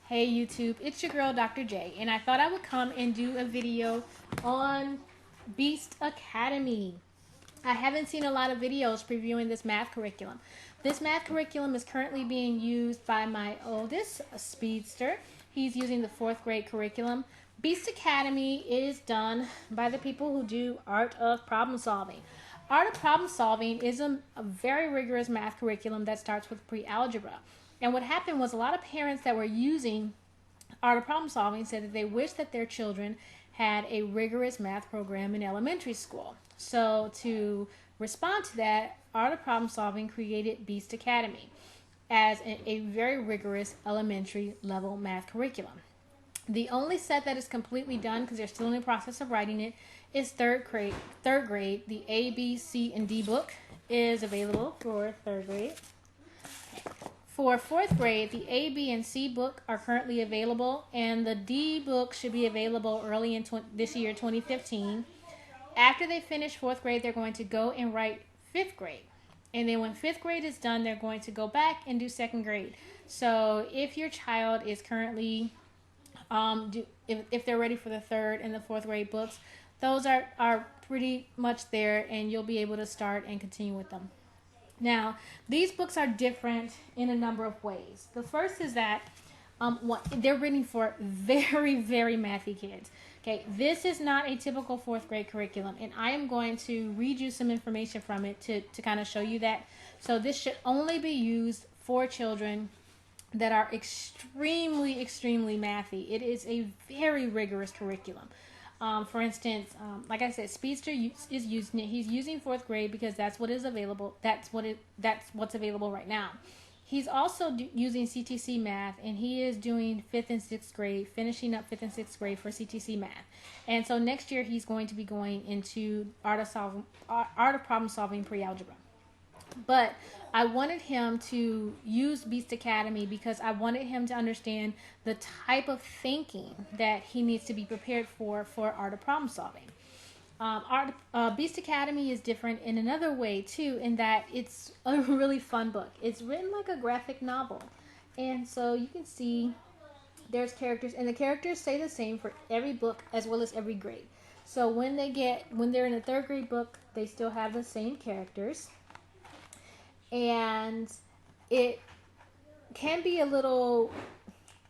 Hey YouTube, it's your girl Dr. J, and I thought I would come and do a video on Beast Academy. I haven't seen a lot of videos previewing this math curriculum. This math curriculum is currently being used by my oldest, a speedster. He's using the 4th grade curriculum. Beast Academy is done by the people who do Art of Problem Solving. Art of Problem Solving is a very rigorous math curriculum that starts with pre-algebra. And what happened was a lot of parents that were using Art of Problem Solving said that they wish that their children had a rigorous math program in elementary school. So to respond to that, Art of Problem Solving created Beast Academy as a very rigorous elementary level math curriculum. The only set that is completely done, because they're still in the process of writing it, is third grade. The A, B, C, and D book is available for 3rd grade. For 4th grade, the A, B, and C book are currently available, and the D book should be available early in this year, 2015. After they finish 4th grade, they're going to go and write 5th grade. And then when 5th grade is done, they're going to go back and do 2nd grade. So if your child is currently, if they're ready for the 3rd and the 4th grade books, those are pretty much there, and you'll be able to start and continue with them. Now, these books are different in a number of ways. The first is that they're written for very, very mathy kids. Okay, this is not a typical 4th grade curriculum, and I am going to read you some information from it to kind of show you that. So this should only be used for children that are extremely, extremely mathy. It is a very rigorous curriculum. For instance, like I said, Speedster is using it. He's using 4th grade because that's what is available. That's what's available right now. He's also using CTC math, and he is doing 5th and 6th grade, finishing up 5th and 6th grade for CTC math. And so next year he's going to be going into Art of Problem Solving pre-algebra. But I wanted him to use Beast Academy because I wanted him to understand the type of thinking that he needs to be prepared for Art of Problem Solving. Beast Academy is different in another way too, in that it's a really fun book. It's written like a graphic novel, and so you can see there's characters, and the characters stay the same for every book as well as every grade. So when they're in a 3rd grade book, they still have the same characters. And it can be a little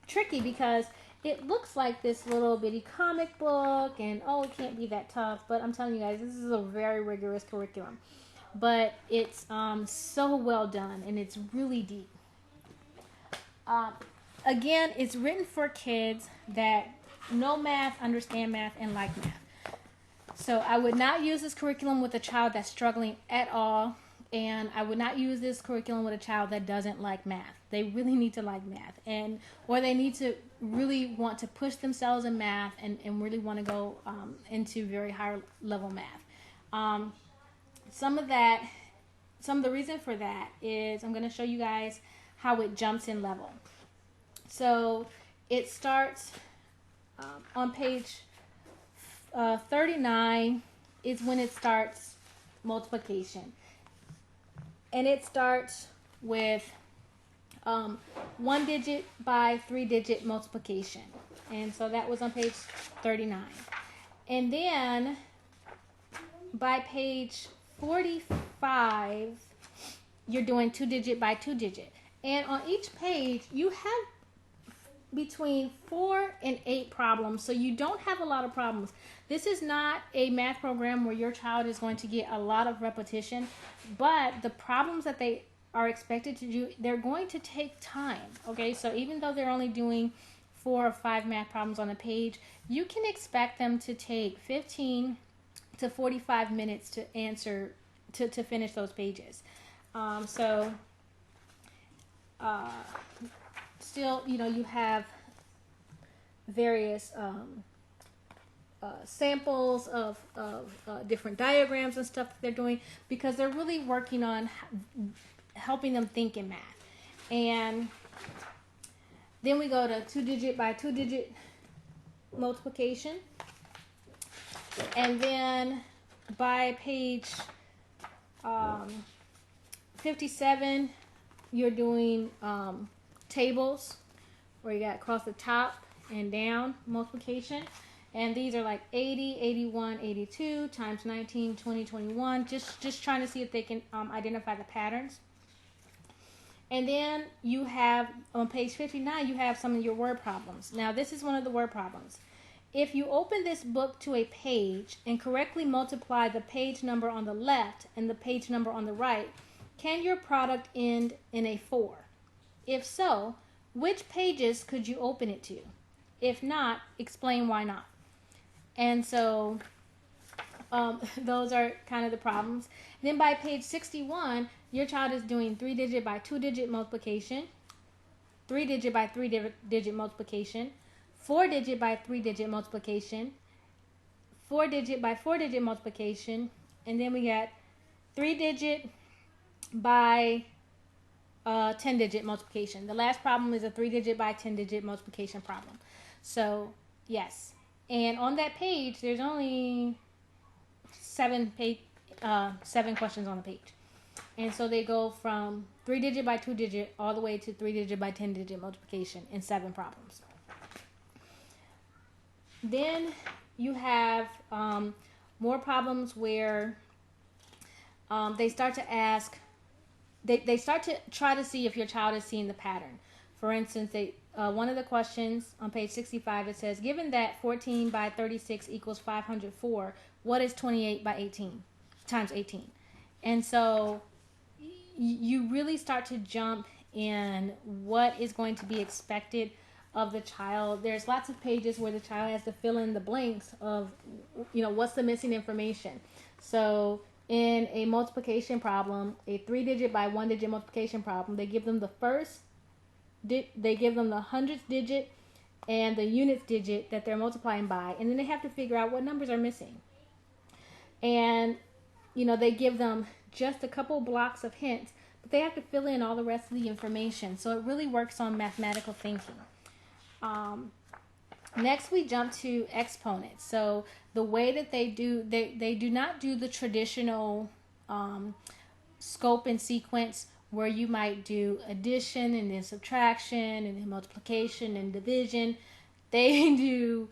tricky because it looks like this little bitty comic book, and it can't be that tough. But I'm telling you guys, this is a very rigorous curriculum. But it's so well done, and it's really deep. Again, it's written for kids that know math, understand math, and like math. So I would not use this curriculum with a child that's struggling at all. And I would not use this curriculum with a child that doesn't like math. They really need to like math, or they need to really want to push themselves in math and really want to go into very high level math. Some of the reason for that is I'm going to show you guys how it jumps in level. So it starts on page 39 is when it starts multiplication. And it starts with 1-digit by 3-digit multiplication. And so that was on page 39. And then by page 45, you're doing 2-digit by 2-digit. And on each page, you have between 4 and 8 problems, so you don't have a lot of problems. This is not a math program where your child is going to get a lot of repetition, but the problems that they are expected to do, they're going to take time. Okay, so even though they're only doing 4 or 5 math problems on a page, you can expect them to take 15 to 45 minutes to answer, to finish those pages. Still, you have various samples of different diagrams and stuff that they're doing, because they're really working on helping them think in math. And then we go to 2-digit by 2-digit multiplication. And then by page 57, you're doing tables where you got across the top and down multiplication. And these are like 80, 81, 82 times 19, 20, 21. Just trying to see if they can identify the patterns. And then you have, on page 59, you have some of your word problems. Now, this is one of the word problems. If you open this book to a page and correctly multiply the page number on the left and the page number on the right, can your product end in a 4? If so, which pages could you open it to? If not, explain why not. And so those are kind of the problems. Then by page 61, your child is doing 3-digit by 2-digit multiplication, 3-digit by 3-digit multiplication, 4-digit by 3-digit multiplication, 4-digit by 4-digit multiplication, and then we got 3-digit by 10-digit multiplication. The last problem is a 3-digit by 10-digit multiplication problem. So, yes. And on that page, there's only 7 questions on the page. And so they go from 3-digit by 2-digit all the way to 3-digit by 10-digit multiplication in 7 problems. Then you have more problems where they start to ask, they start to try to see if your child is seeing the pattern. For instance, one of the questions on page 65, it says, given that 14 by 36 equals 504, what is 28 by 18 times 18? And so you really start to jump in what is going to be expected of the child. There's lots of pages where the child has to fill in the blanks of, what's the missing information. So in a multiplication problem, a 3-digit by 1-digit multiplication problem, they give them the first, they give them the hundredths digit and the units digit that they're multiplying by, and then they have to figure out what numbers are missing. And, they give them just a couple blocks of hints, but they have to fill in all the rest of the information. So it really works on mathematical thinking. Next, we jump to exponents. So the way that they do not do the traditional scope and sequence where you might do addition and then subtraction and then multiplication and division. They do,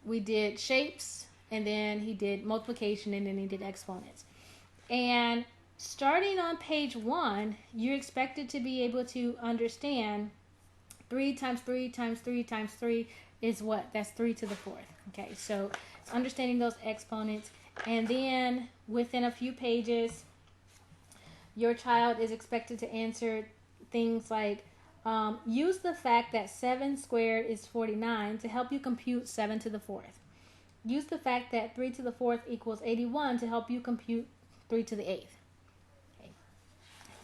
we did shapes, and then he did multiplication, and then he did exponents. And starting on page 1, you're expected to be able to understand 3 times 3 times 3 times 3 is what? That's 3 to the 4th. Okay, so it's understanding those exponents. And then within a few pages, your child is expected to answer things like, use the fact that 7 squared is 49 to help you compute 7 to the 4th. Use the fact that 3 to the 4th equals 81 to help you compute 3 to the 8th. Okay.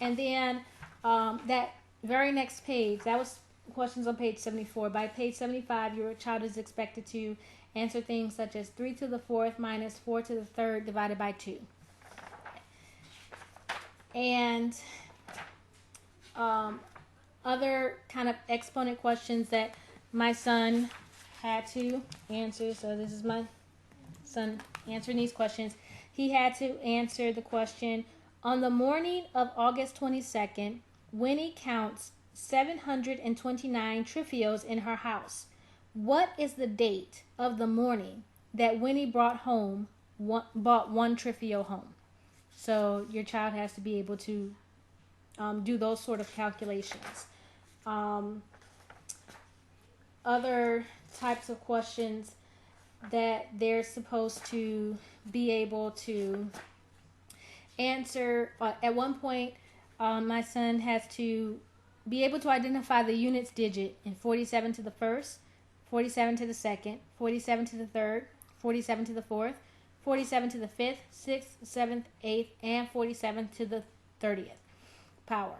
And then that very next page, that was questions on page 74. By page 75, your child is expected to answer things such as 3 to the 4th minus 4 to the 3rd divided by 2. And other kind of exponent questions that my son had to answer. So this is my son answering these questions. He had to answer the question, on the morning of August 22nd, Winnie counts 729 Trifios in her house. What is the date of the morning that Winnie bought one Trifio home? So your child has to be able to do those sort of calculations. Other types of questions that they're supposed to be able to answer. At one point, my son has to be able to identify the units digit in 47 to the 1st, 47 to the 2nd, 47 to the 3rd, 47 to the 4th, 47 to the 5th, 6th, 7th, 8th, and 47 to the 30th power.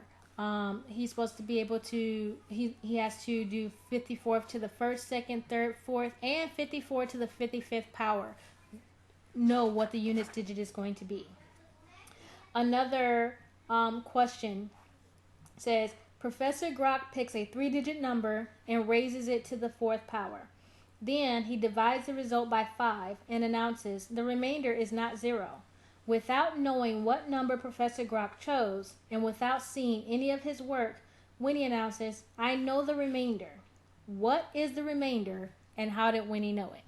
He's supposed to be able to, he has to do 54th to the 1st, 2nd, 3rd, 4th, and 54 to the 55th power. Know what the units digit is going to be. Another question says, Professor Grok picks a 3-digit number and raises it to the 4th power. Then he divides the result by 5 and announces the remainder is not 0. Without knowing what number Professor Grok chose and without seeing any of his work, Winnie announces, I know the remainder. What is the remainder and how did Winnie know it?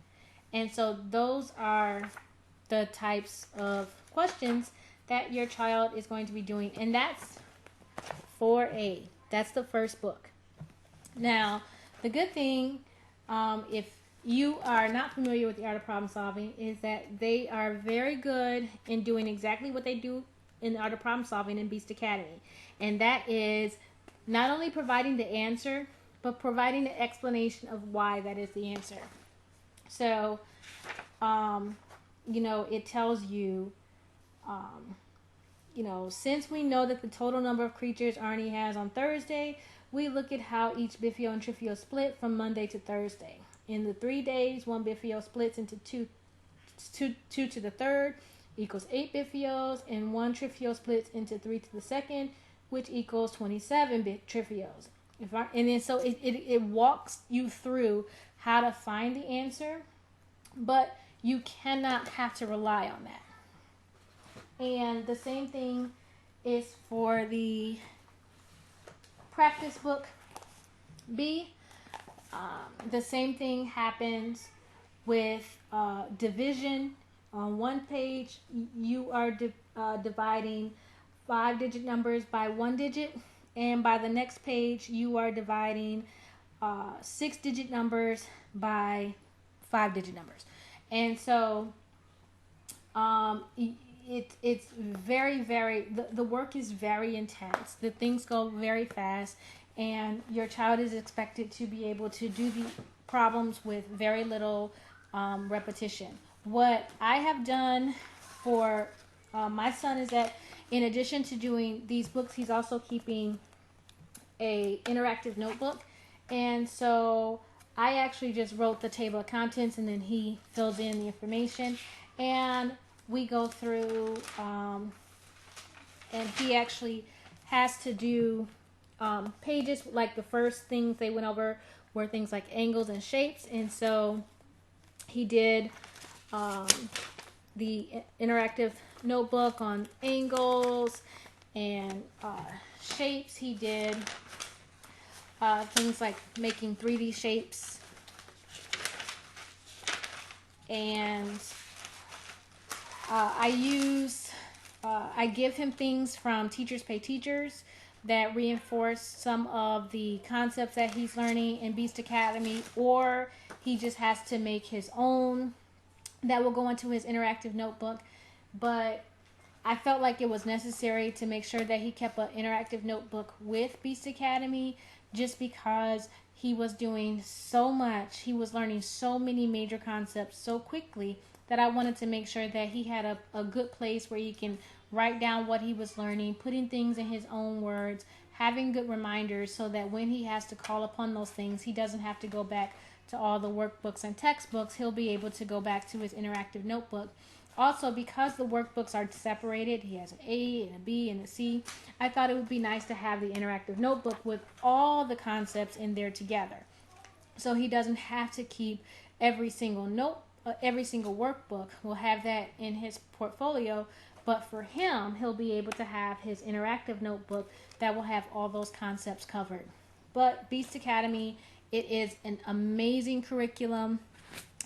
And so those are the types of questions that your child is going to be doing. And that's 4A. That's the first book. Now, the good thing, if you are not familiar with the art of problem solving, is that they are very good in doing exactly what they do in the art of problem solving in Beast Academy. And that is not only providing the answer, but providing the explanation of why that is the answer. So, it tells you, since we know that the total number of creatures Arnie has on Thursday, we look at how each Biffio and Trifio split from Monday to Thursday. In the 3 days, one Biffio splits into two to the third, equals 8 Biffios, and one Trifio splits into 3 to the second, which equals 27 Trifios. And then so it walks you through how to find the answer, but you cannot have to rely on that. And the same thing is for the practice book B. The same thing happens with division. On one page, you are dividing 5-digit numbers by 1 digit, and by the next page, you are dividing 6-digit numbers by 5-digit numbers. And so it's very, very, the work is very intense. The things go very fast, and your child is expected to be able to do the problems with very little repetition. What I have done for my son is that in addition to doing these books, he's also keeping a interactive notebook. And so I actually just wrote the table of contents, and then he fills in the information. And we go through, and he actually has to do pages. Like the first things they went over were things like angles and shapes. And so he did the interactive notebook on angles and shapes. He did things like making 3D shapes, and I give him things from Teachers Pay Teachers that reinforce some of the concepts that he's learning in Beast Academy, or he just has to make his own that will go into his interactive notebook. But I felt like it was necessary to make sure that he kept an interactive notebook with Beast Academy, just because he was doing so much. He was learning so many major concepts so quickly that I wanted to make sure that he had a good place where he can write down what he was learning, putting things in his own words, having good reminders so that when he has to call upon those things, he doesn't have to go back to all the workbooks and textbooks. He'll be able to go back to his interactive notebook. Also, because the workbooks are separated, he has an A and a B and a C, I thought it would be nice to have the interactive notebook with all the concepts in there together. So he doesn't have to keep every single workbook. We'll have that in his portfolio, but for him, he'll be able to have his interactive notebook that will have all those concepts covered. But Beast Academy, it is an amazing curriculum.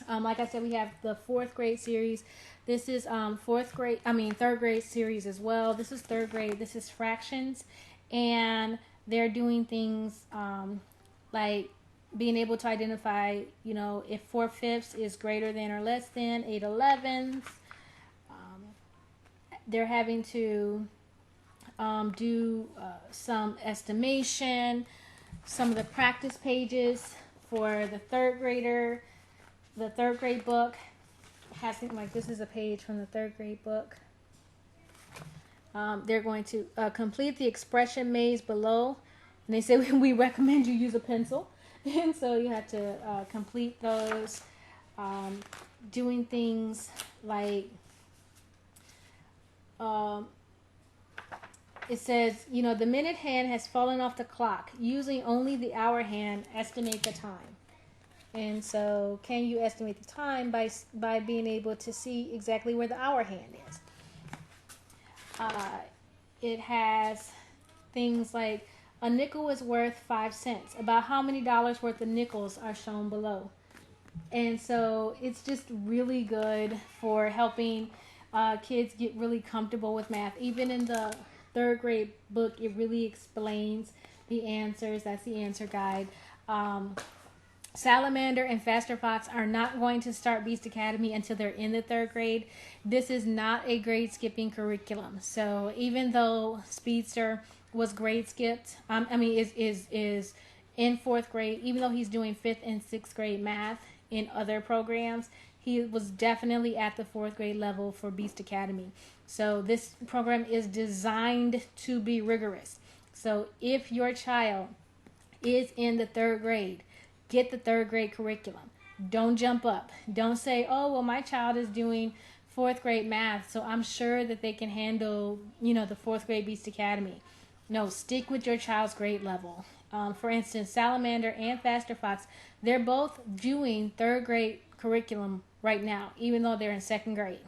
Like I said, we have the 4th grade series. This is third grade series as well. This is 3rd grade. This is fractions. And they're doing things like being able to identify, if 4/5 is greater than or less than 8/11. They're having to do some estimation, some of the practice pages for the 3rd grader. The 3rd grade book has something like this is a page from the 3rd grade book. They're going to complete the expression maze below. And they say we recommend you use a pencil. And so you have to complete those. Doing things like, it says, the minute hand has fallen off the clock. Using only the hour hand, estimate the time. And so, can you estimate the time by being able to see exactly where the hour hand is? It has things like A nickel is worth 5 cents. About how many dollars worth of nickels are shown below. And so it's just really good for helping kids get really comfortable with math. Even in the third grade book, it really explains the answers. That's the answer guide. Salamander and Faster Fox are not going to start Beast Academy until they're in the third grade. This is not a grade skipping curriculum. So even though Speedster was grade skipped, is in fourth grade, even though he's doing fifth and sixth grade math in other programs, he was definitely at the fourth grade level for Beast Academy. So this program is designed to be rigorous. So if your child is in the third grade, get the third grade curriculum. Don't jump up. Don't say, oh, well, my child is doing fourth grade math, so I'm sure that they can handle, the fourth grade Beast Academy. No, stick with your child's grade level. For instance, Salamander and Faster Fox, they're both doing third grade curriculum right now, even though they're in second grade.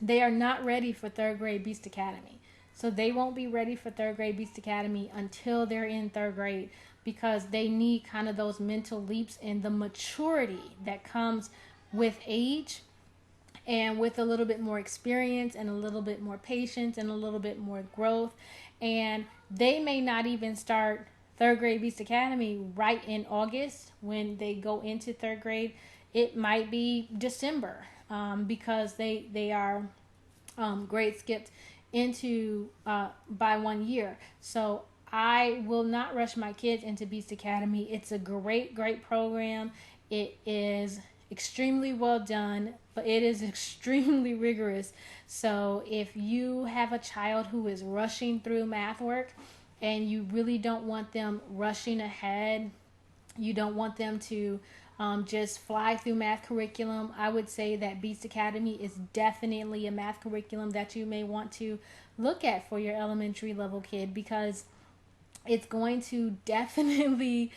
They are not ready for third grade Beast Academy. So they won't be ready for third grade Beast Academy until they're in third grade, because they need kind of those mental leaps and the maturity that comes with age and with a little bit more experience and a little bit more patience and a little bit more growth. And they may not even start third grade Beast Academy right in August when they go into third grade. It might be December because they are grade skipped into by 1 year. So I will not rush my kids into Beast Academy. It's a great program. It is extremely well done, but it is extremely rigorous. So if you have a child who is rushing through math work and you really don't want them rushing ahead, you don't want them to just fly through math curriculum, I would say that Beast Academy is definitely a math curriculum that you may want to look at for your elementary level kid, because it's going to definitely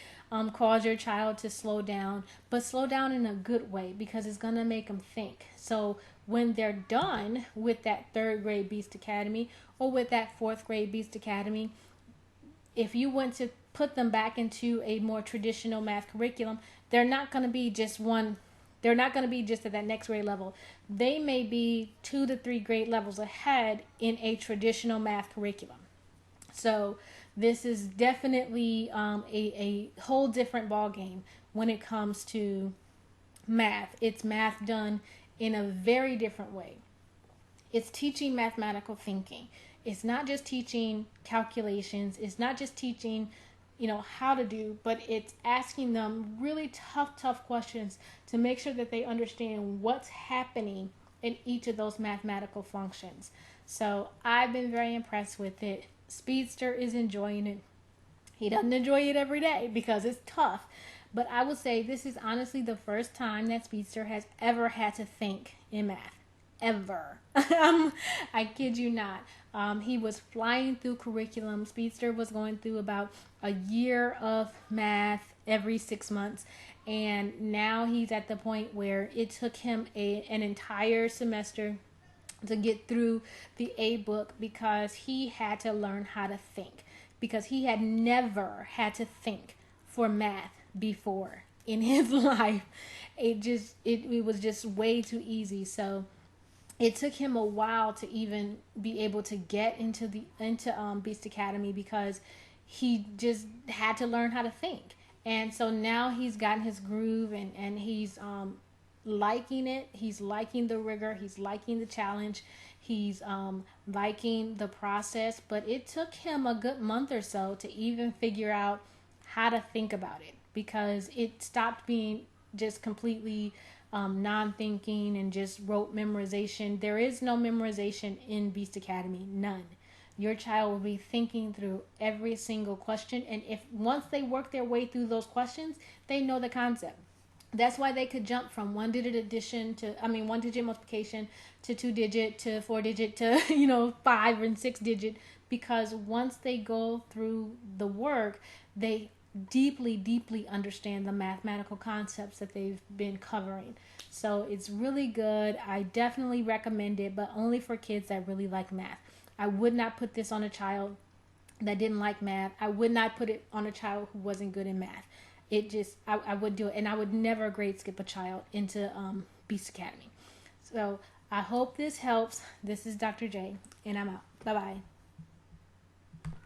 cause your child to slow down, but slow down in a good way, because it's going to make them think. So when they're done with that third grade Beast Academy or with that fourth grade Beast Academy, if you want to put them back into a more traditional math curriculum, they're not going to be just at that next grade level. They may be 2 to 3 grade levels ahead in a traditional math curriculum. So this is definitely a whole different ball game when it comes to math. It's math done in a very different way. It's teaching mathematical thinking. It's not just teaching calculations. It's not just teaching, how to do, but it's asking them really tough questions to make sure that they understand what's happening in each of those mathematical functions. So I've been very impressed with it. Speedster is enjoying it. He doesn't enjoy it every day because it's tough, but I would say this is honestly the first time that Speedster has ever had to think in math. Ever. I kid you not. He was flying through curriculum. Speedster was going through about a year of math every 6 months, and now he's at the point where it took him an entire semester to get through the A book, because he had to learn how to think, because he had never had to think for math before in his life. It was just way too easy. So it took him a while to even be able to get into Beast Academy, because he just had to learn how to think. And so now he's gotten his groove, and he's liking it. He's liking the rigor. He's liking the challenge. He's liking the process. But it took him a good month or so to even figure out how to think about it, because it stopped being just completely non-thinking and just rote memorization. There is no memorization in Beast Academy. None. Your child will be thinking through every single question, and if once they work their way through those questions, they know the concept. That's why they could jump from 1-digit addition to, 1-digit multiplication to 2-digit to 4-digit to, 5 and 6-digit, because once they go through the work, they deeply understand the mathematical concepts that they've been covering. So it's really good. I definitely recommend it, but only for kids that really like math. I would not put this on a child that didn't like math. I would not put it on a child who wasn't good in math. It just, I would do it. And I would never grade skip a child into Beast Academy. So I hope this helps. This is Dr. J, and I'm out. Bye-bye.